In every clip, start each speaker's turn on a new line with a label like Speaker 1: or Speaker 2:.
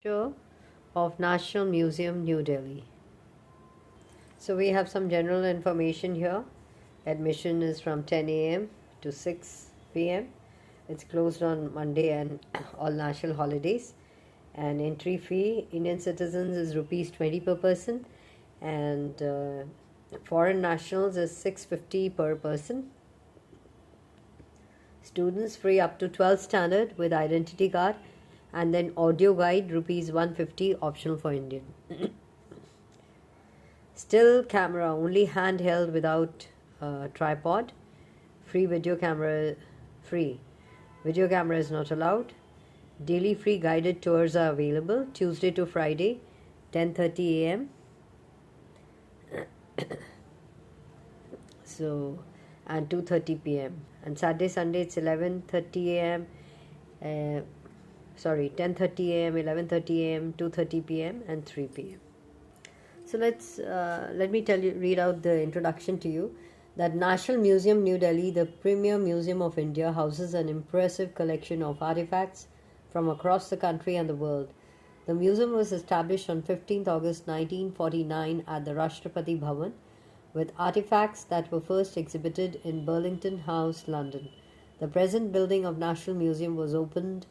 Speaker 1: Brochure of National Museum, New Delhi. So we have some general information here. Admission is from 10 a.m. to 6 p.m. It's closed on Monday and all national holidays. And entry fee, Indian citizens is rupees 20 per person, and foreign nationals is 650 per person. Students free up to 12th standard with identity card, and then audio guide rupees 150 optional for Indian. Still camera only handheld without tripod. Free video camera free. Video camera is not allowed. Daily free guided tours are available Tuesday to Friday 10:30 a.m. So and 2:30 p.m. and Saturday Sunday it's 11:30 a.m. 10:30 a.m., 11:30 a.m., 2:30 p.m. and 3 p.m. So let me read out the introduction to you. That National Museum, New Delhi, the premier museum of India, houses an impressive collection of artifacts from across the country and the world. The museum was established on 15th August 1949 at the Rashtrapati Bhavan, with artifacts that were first exhibited in Burlington House, London. The present building of National Museum was opened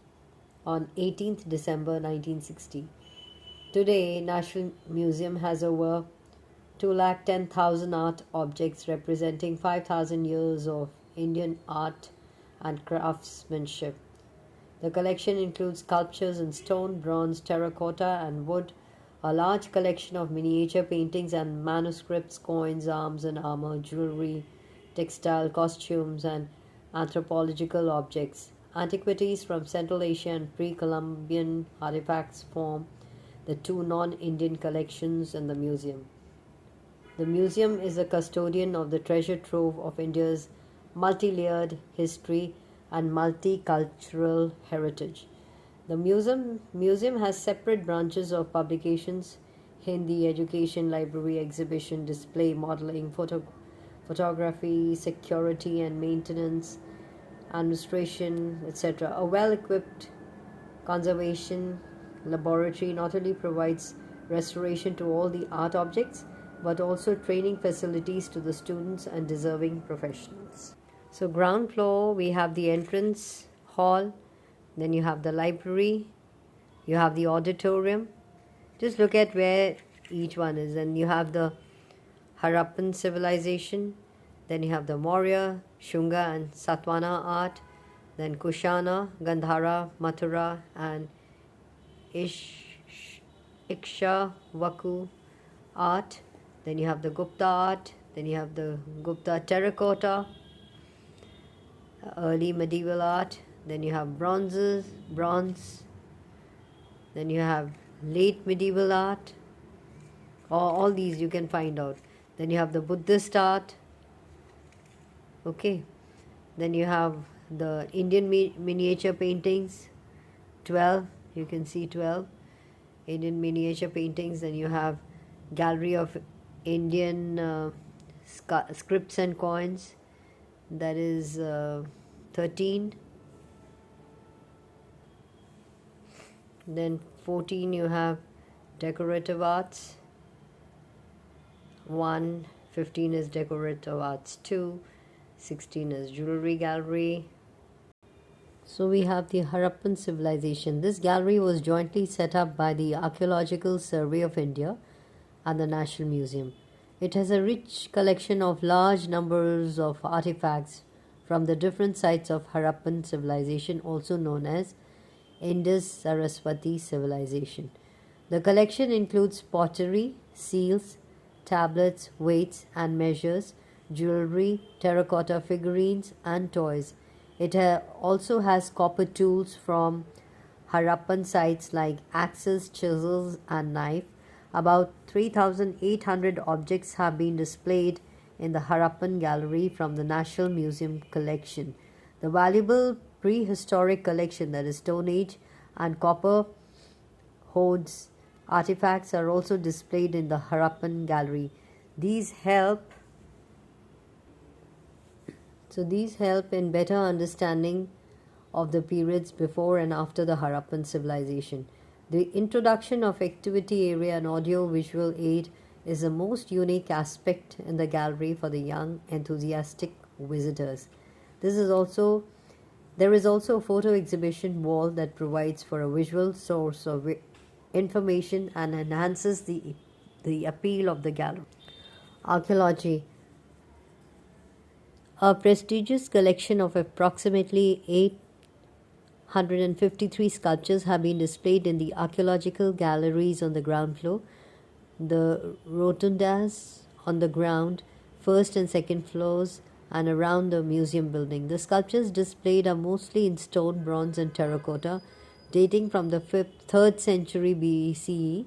Speaker 1: on 18th December 1960. Today, National Museum has over 210,000 art objects representing 5,000 years of Indian art and craftsmanship. The collection includes sculptures in stone, bronze, terracotta, and wood, a large collection of miniature paintings and manuscripts, coins, arms and armor, jewelry, textile, costumes, and anthropological objects. Antiquities from Central Asia and pre-Columbian artifacts form the two non-Indian collections in the museum. The museum is a custodian of the treasure trove of India's multi-layered history and multicultural heritage. The museum has separate branches of publications: Hindi, education, library, exhibition, display, modeling, photography, security and maintenance, administration, etc. A well-equipped conservation laboratory not only provides restoration to all the art objects, but also training facilities to the students and deserving professionals. So ground floor, we have the entrance hall, then you have the library, you have the auditorium. Just look at where each one is. And you have the Harappan civilization, then you have the Maurya, Shunga and Satavahana art, then Kushana, Gandhara, Mathura and Ikshvaku art. Then you have the Gupta art, then you have the Gupta terracotta, early medieval art, then you have bronze, then you have late medieval art. All these you can find out. Then you have the Buddhist art. Okay. Then you have the Indian miniature paintings, 12. You can see 12 Indian miniature paintings. Then you have gallery of Indian scripts and coins, that is 13. Then 14 you have decorative arts 1, 15 is decorative arts 2, 16 is jewelry gallery. So we have the Harappan civilization. This gallery was jointly set up by the Archaeological Survey of India and the National Museum. It has a rich collection of large numbers of artifacts from the different sites of Harappan civilization, also known as Indus-Saraswati civilization. The collection includes pottery, seals, tablets, weights and measures, jewelry, terracotta figurines and toys. It also has copper tools from Harappan sites like axes, chisels and knife. About 3,800 objects have been displayed in the Harappan Gallery from the National Museum collection. The valuable prehistoric collection, that is Stone Age and copper hoards artifacts, are also displayed in the Harappan Gallery. These help in better understanding of the periods before and after the Harappan civilization. The introduction of activity area and audio visual aid is the most unique aspect in the gallery for the young, enthusiastic visitors. This is also There is also a photo exhibition wall that provides for a visual source of information and enhances the appeal of the gallery. Archaeology. A prestigious collection of approximately 853 sculptures have been displayed in the archaeological galleries on the ground floor, the rotundas on the ground, first and second floors, and around the museum building. The sculptures displayed are mostly in stone, bronze, and terracotta, dating from the 3rd century BCE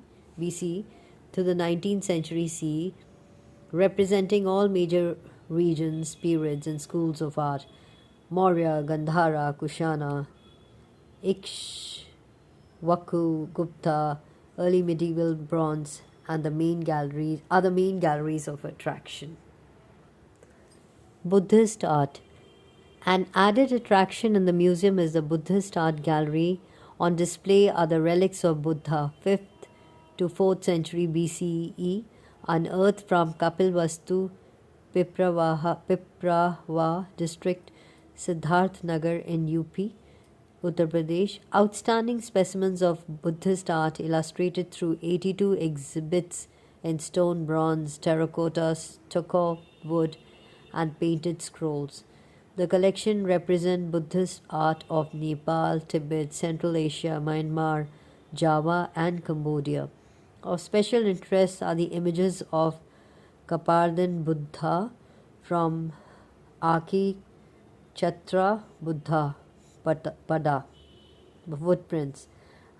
Speaker 1: to the 19th century CE, representing all major regions, periods, and schools of art: Maurya, Gandhara, Kushana, Ikshvaku, Gupta, early medieval, bronze, and the main galleries are the main galleries of attraction. Buddhist art. An added attraction in the museum is the Buddhist art gallery. On display are the relics of Buddha, 5th to 4th century BCE, unearthed from Kapilvastu, Piprawa district, Siddharth Nagar in UP, Uttar Pradesh. Outstanding specimens of Buddhist art illustrated through 82 exhibits in stone, bronze, terracotta, stucco, wood, and painted scrolls. The collection represents Buddhist art of Nepal, Tibet, Central Asia, Myanmar, Java, and Cambodia. Of special interest are the images of Kapardhan Buddha from Aki Chatra Buddha Pada footprints,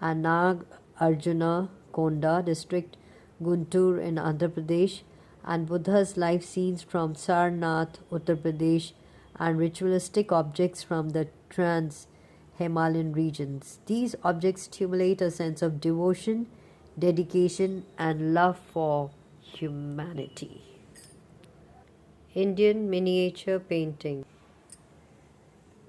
Speaker 1: and Nag Arjuna Konda district, Guntur in Andhra Pradesh, and Buddha's life scenes from Sarnath, Uttar Pradesh, and ritualistic objects from the trans Himalayan regions. These objects stimulate a sense of devotion, dedication, and love for humanity. Indian miniature painting.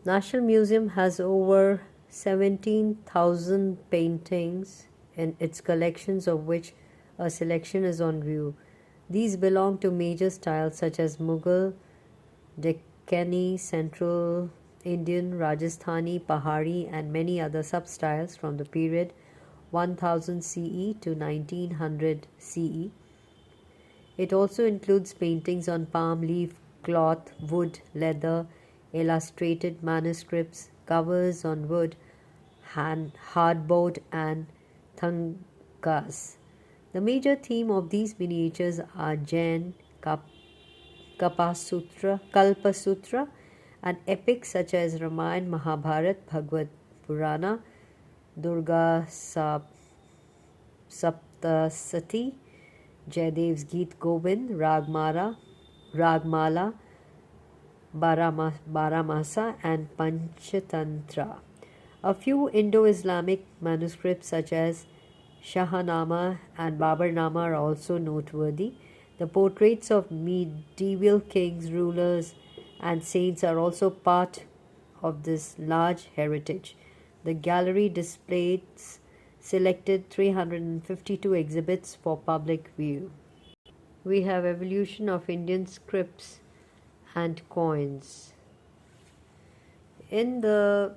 Speaker 1: National Museum has over 17,000 paintings in its collections, of which a selection is on view. These belong to major styles such as Mughal, Deccani, Central Indian, Rajasthani, Pahari, and many other sub-styles from the period 1000 CE to 1900 CE. It also includes paintings on palm leaf, cloth, wood, leather, illustrated manuscripts, covers on wood, hardboard, and thangas. The major theme of these miniatures are Jain, Kalpasutra, and epics such as Ramayana, Mahabharata, Bhagavad Purana, Durga Saptasati, Jayadev's Geet Govind, Ragmala, Baramasa, and Panchatantra. A few Indo-Islamic manuscripts such as Shahnama and Babarnama are also noteworthy. The portraits of medieval kings, rulers, and saints are also part of this large heritage. The gallery displays selected 352 exhibits for public view. We have evolution of Indian scripts and coins. In the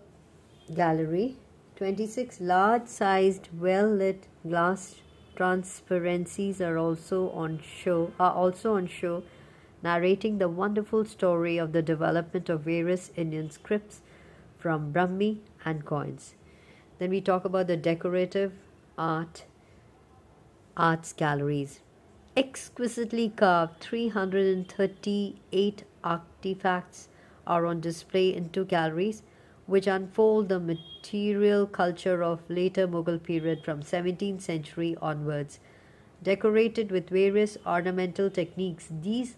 Speaker 1: gallery, 26 large-sized, well-lit glass transparencies are also on show, narrating the wonderful story of the development of various Indian scripts from Brahmi and coins. Then we talk about the decorative arts galleries. Exquisitely carved 338 artifacts are on display in two galleries, which unfold the material culture of later Mughal period from 17th century onwards. Decorated with various ornamental techniques, these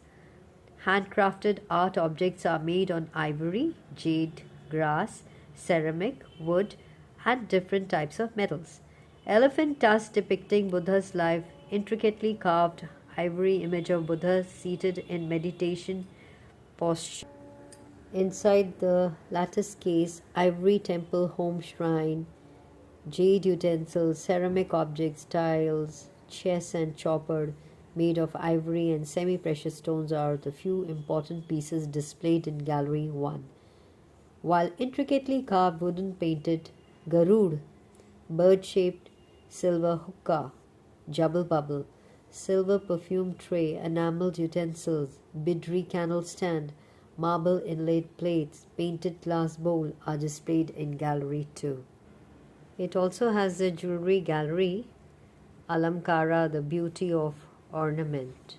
Speaker 1: handcrafted art objects are made on ivory, jade, grass, ceramic, wood, and different types of metals. Elephant tusk depicting Buddha's life, intricately carved ivory image of Buddha seated in meditation posture. Inside the lattice case, ivory temple home shrine, jade utensils, ceramic objects, tiles, chess and chopper made of ivory and semi-precious stones are the few important pieces displayed in Gallery 1. While intricately carved wooden painted Garud, bird-shaped silver hookah, jubble bubble, silver perfume tray, enameled utensils, bidri candle stand, marble inlaid plates, painted glass bowl are displayed in Gallery 2. It also has the jewelry gallery, Alamkara, the beauty of ornament.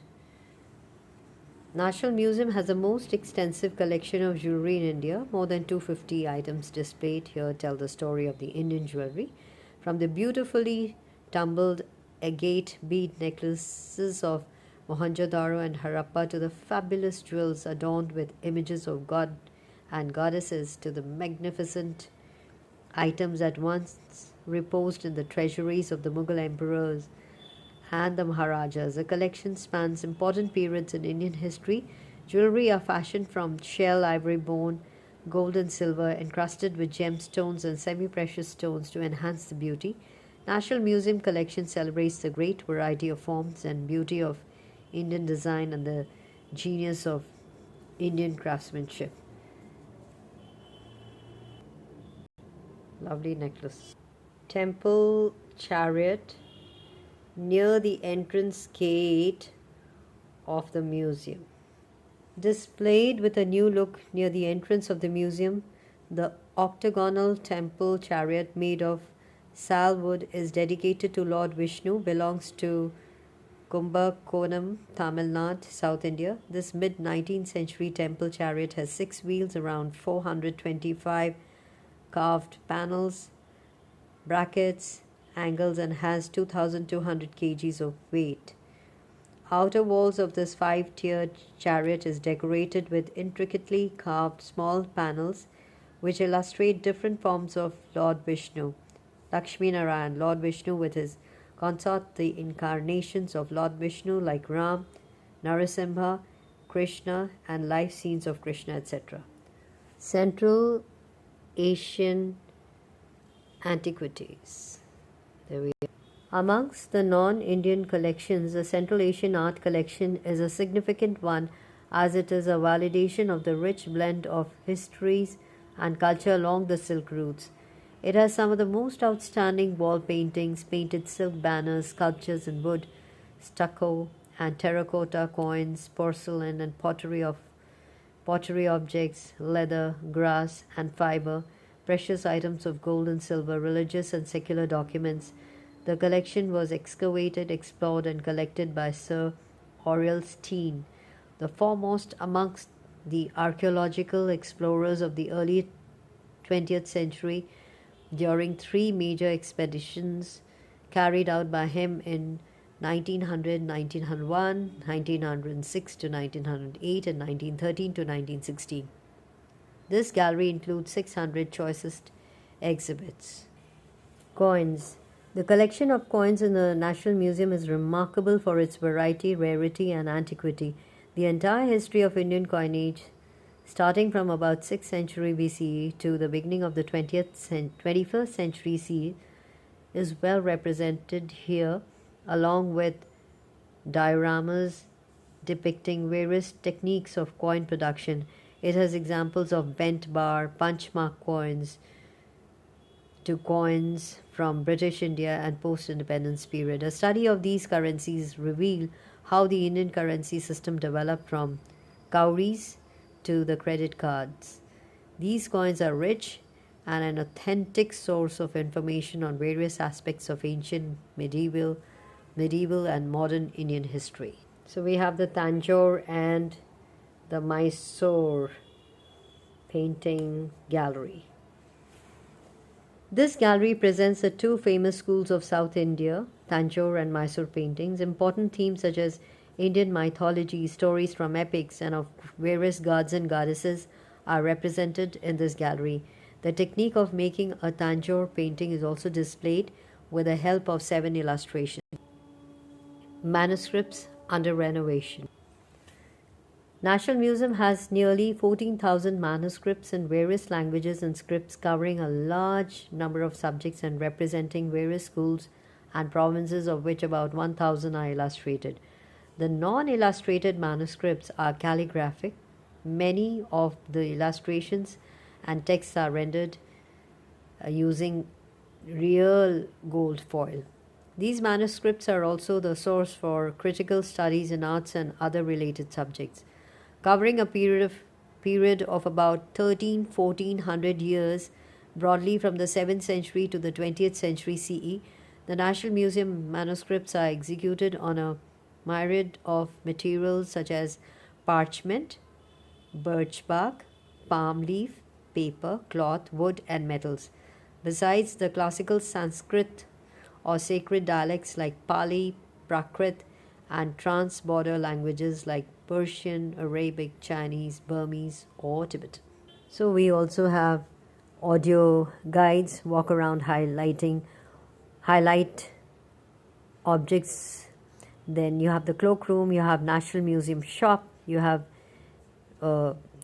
Speaker 1: National Museum has the most extensive collection of jewelry in India. More than 250 items displayed here tell the story of the Indian jewelry, from the beautifully tumbled agate bead necklaces of Mohenjo-daro and Harappa to the fabulous jewels adorned with images of god and goddesses to the magnificent items that once reposed in the treasuries of the Mughal emperors and the Maharajas. The collection spans important periods in Indian history. Jewelry are fashioned from shell, ivory bone, gold and silver, encrusted with gemstones and semi-precious stones to enhance the beauty. National Museum collection celebrates the great variety of forms and beauty of Indian design and the genius of Indian craftsmanship. Lovely necklace. Temple chariot near the entrance gate of the museum. Displayed with a new look near the entrance of the museum, the octagonal temple chariot made of sal wood is dedicated to Lord Vishnu, belongs to Kumbakonam, Tamil Nadu, South India. This mid 19th century temple chariot has 6 wheels, around 425 carved panels, brackets, angles, and has 2200 kgs of weight. Outer walls of this 5-tiered chariot is decorated with intricately carved small panels which illustrate different forms of Lord Vishnu. Lakshmi Narayan, Lord Vishnu with his consort, the incarnations of Lord Vishnu like Ram, Narasimha, Krishna, and life scenes of Krishna, etc. Central Asian antiquities. There we are. Amongst the non-Indian collections, the Central Asian art collection is a significant one as it is a validation of the rich blend of histories and culture along the Silk routes. It has some of the most outstanding wall paintings, painted silk banners, sculptures in wood, stucco, and terracotta coins, porcelain and pottery objects, leather, grass, and fiber, precious items of gold and silver, religious and secular documents. The collection was excavated, explored, and collected by Sir Aurel Steen, the foremost amongst the archaeological explorers of the early 20th century, during 3 major expeditions carried out by him in 1900, 1901, 1906 to 1908, and 1913 to 1916. This gallery includes 600 choicest exhibits. Coins. The collection of coins in the National Museum is remarkable for its variety, rarity, and antiquity. The entire history of Indian coinage, starting from about 6th century BCE to the beginning of the 21st century CE, is well represented here, along with dioramas depicting various techniques of coin production. It has examples of bent bar, punch mark coins, to coins from British India and post-independence period. A study of these currencies reveal how the Indian currency system developed from cowries to the credit cards. These coins are rich and an authentic source of information on various aspects of ancient, medieval and modern Indian history. So we have the Tanjore and the Mysore painting gallery. This gallery presents the 2 famous schools of South India, Tanjore and Mysore paintings. Important themes such as Indian mythology, stories from epics, and of various gods and goddesses are represented in this gallery. The technique of making a Tanjore painting is also displayed with the help of 7 illustrations. Manuscripts under renovation. National Museum has nearly 14,000 manuscripts in various languages and scripts covering a large number of subjects and representing various schools and provinces, of which about 1,000 are illustrated. The non illustrated manuscripts are calligraphic. Many of the illustrations and texts are rendered using real gold foil. These manuscripts are also the source for critical studies in arts and other related subjects. Covering a period of about 1400 years, broadly from the 7th century to the 20th century CE, the National Museum manuscripts are executed on a myriad of materials such as parchment, birch bark, palm leaf, paper, cloth, wood, and metals. Besides the classical Sanskrit or sacred dialects like Pali, Prakrit, and trans-border languages like Persian, Arabic, Chinese, Burmese, or Tibetan. So we also have audio guides, walk around highlight objects. Then you have the cloakroom, you have National Museum shop, you have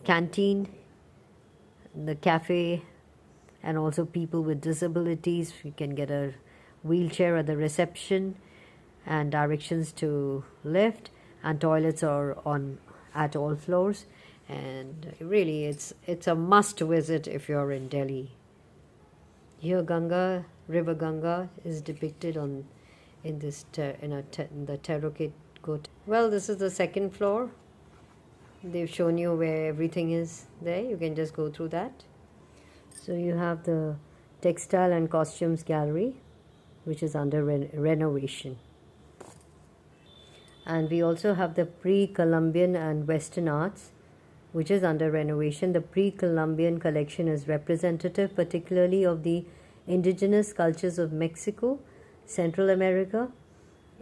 Speaker 1: canteen, the cafe, and also people with disabilities. You can get a wheelchair at the reception, and directions to lift, and toilets are on at all floors. And really, it's a must visit if you're in Delhi. Here, River Ganga is depicted on in this in the terracota. Well, this is the second floor. They've shown you where everything is there. You can just go through that. So you have the textile and costumes gallery, which is under renovation. And we also have the pre-Columbian and Western arts, which is under renovation. The pre-Columbian collection is representative particularly of the indigenous cultures of Mexico, Central America,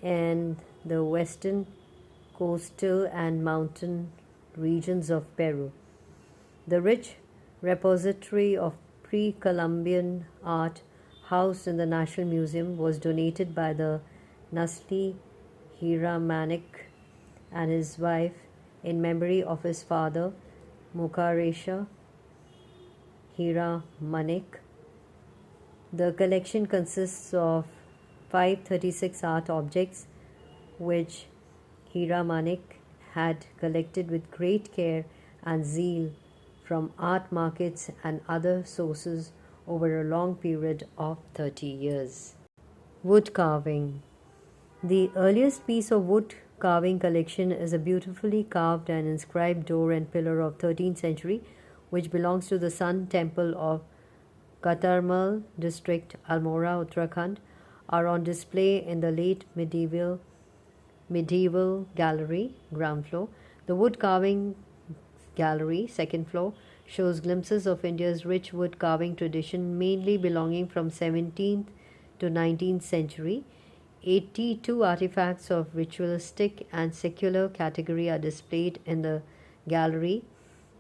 Speaker 1: and the western coastal and mountain regions of Peru. The rich repository of pre-Columbian art housed in the National Museum was donated by the Nasli Hiramanik and his wife in memory of his father, Mukaresha Hiramanik. The collection consists of 536 art objects which Hiramanik had collected with great care and zeal from art markets and other sources over a long period of 30 years. Wood carving. The earliest piece of wood carving collection is a beautifully carved and inscribed door and pillar of 13th century, which belongs to the Sun Temple of Katarmal district, Almora, Uttarakhand, are on display in the late medieval gallery, ground floor. The wood carving gallery, second floor, shows glimpses of India's rich wood carving tradition, mainly belonging from 17th to 19th century. 82 artifacts of ritualistic and secular category are displayed in the gallery,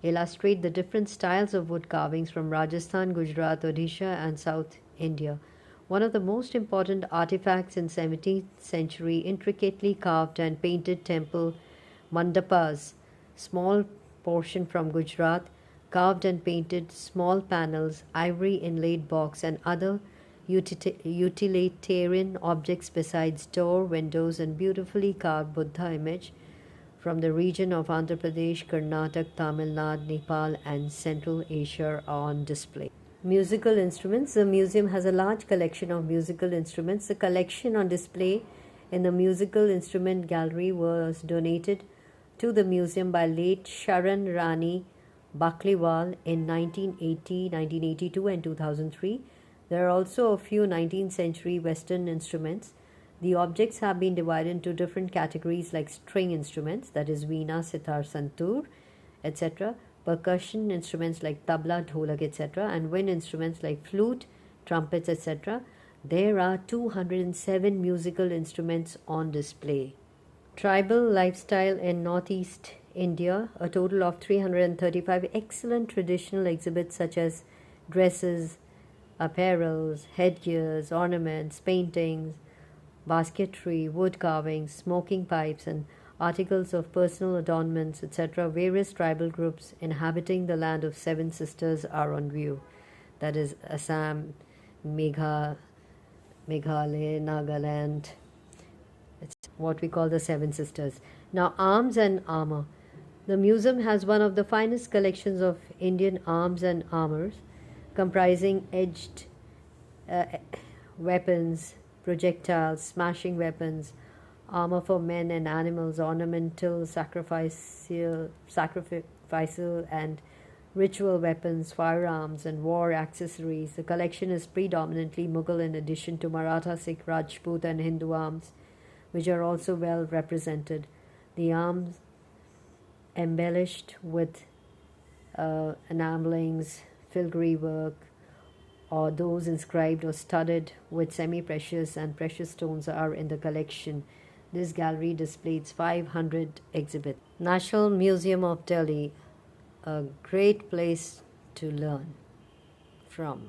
Speaker 1: illustrate the different styles of wood carvings from Rajasthan, Gujarat, Odisha, and South India. One of the most important artifacts in 17th century intricately carved and painted temple mandapas, small portion from Gujarat, carved and painted small panels, ivory inlaid box, and other utilitarian objects besides door, windows, and beautifully carved Buddha image from the region of Andhra Pradesh, Karnataka, Tamil Nadu, Nepal, and Central Asia are on display. Musical instruments. The museum has a large collection of musical instruments. The collection on display in the musical instrument gallery was donated to the museum by late Sharan Rani Bakliwal in 1980, 1982, and 2003. There are also a few 19th century Western instruments. The objects have been divided into different categories like string instruments, that is veena, sitar, santoor, etc., percussion instruments like tabla, dholak, etc., and wind instruments like flute, trumpets, etc. There are 207 musical instruments on display. Tribal lifestyle in Northeast India, a total of 335 excellent traditional exhibits such as dresses, apparels, headgears, ornaments, paintings, basketry, wood carvings, smoking pipes, and articles of personal adornments, etc. Various tribal groups inhabiting the land of seven sisters are on view. That is Assam, Meghalaya, Nagaland. It's what we call the Seven Sisters. Now, arms and armor. The museum has one of the finest collections of Indian arms and armors, comprising edged weapons, projectiles, smashing weapons, armor for men and animals, ornamental, sacrificial and ritual weapons, firearms, and war accessories. The collection is predominantly Mughal in addition to Maratha, Sikh, Rajput, and Hindu arms, which are also well represented. The arms embellished with enamelings, filigree work, or those inscribed or studded with semi-precious and precious stones are in the collection. This gallery displays 500 exhibits. National Museum of Delhi, a great place to learn from.